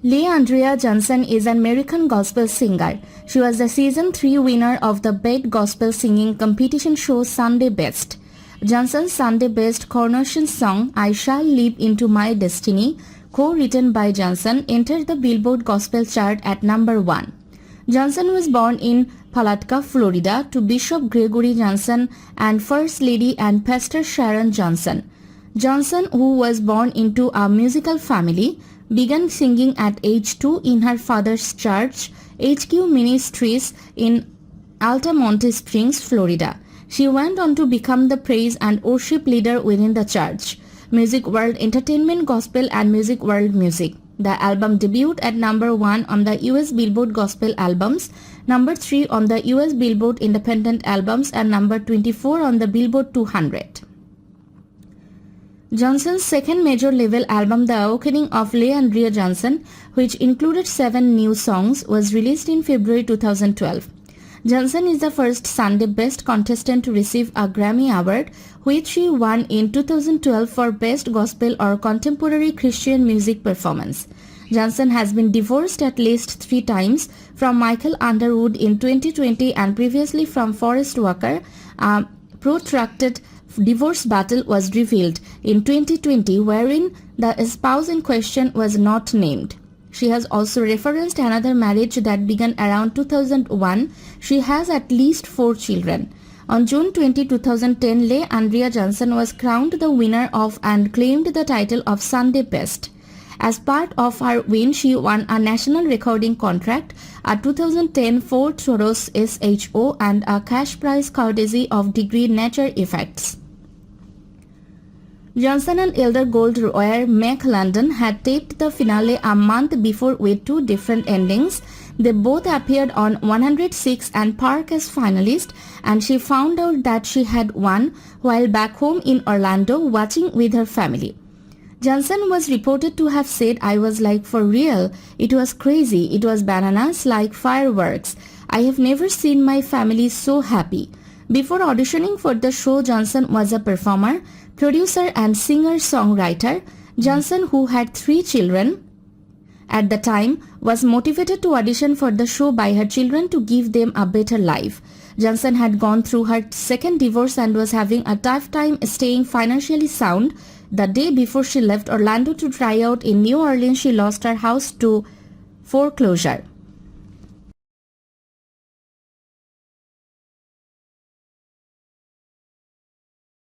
AndriaJohnson is an American gospel singer. She was the season 3 winner of the BET gospel singing competition show Sunday Best. Johnson's Sunday Best coronation song I Shall Live Into My Destiny, co-written by Johnson, entered the Billboard Gospel chart at number 1. Johnson was born in Palatka, Florida, to Bishop Gregory Johnson and First Lady and Pastor Sharon Johnson. Johnson, who was born into a musical family, began singing at age 2 in her father's church, HQ Ministries, in Altamonte Springs, Florida. She went on to become the praise and worship leader within the church, Music World Entertainment Gospel and Music World Music. The album debuted at number 1 on the US Billboard Gospel Albums, number 3 on the US Billboard Independent Albums, and number 24 on the Billboard 200. Johnson's second major label album, The Awakening of AndriaJohnson, which included 7 new songs, was released in February 2012. Johnson is the first Sunday Best contestant to receive a Grammy Award, which she won in 2012 for Best Gospel or Contemporary Christian Music Performance. Johnson has been divorced at least 3 times, from Michael Underwood in 2020 and previously from Forrest Walker. A protracted divorce battle was revealed in 2020, wherein the spouse in question was not named. She has also referenced another marriage that began around 2001. She has at least 4 children. On June 20, 2010, AndriaJohnson was crowned the winner of and claimed the title of Sunday Best. As part of her win, she won a national recording contract, a 2010 Ford Taurus SHO, and a cash prize courtesy of Degree Nature Effects. Johnson and Elder Gold Royer Mac London had taped the finale a month before with 2 different endings. They both appeared on 106 and Park as finalists, and she found out that she had won while back home in Orlando watching with her family. Johnson was reported to have said, "I was like, for real, it was crazy, it was bananas, like fireworks. I have never seen my family so happy." Before auditioning for the show, Johnson was a performer, producer and singer-songwriter. Johnson, who had 3 children at the time, was motivated to audition for the show by her children to give them a better life. Johnson had gone through her second divorce and was having a tough time staying financially sound. The day before she left Orlando to try out in New Orleans, she lost her house to foreclosure.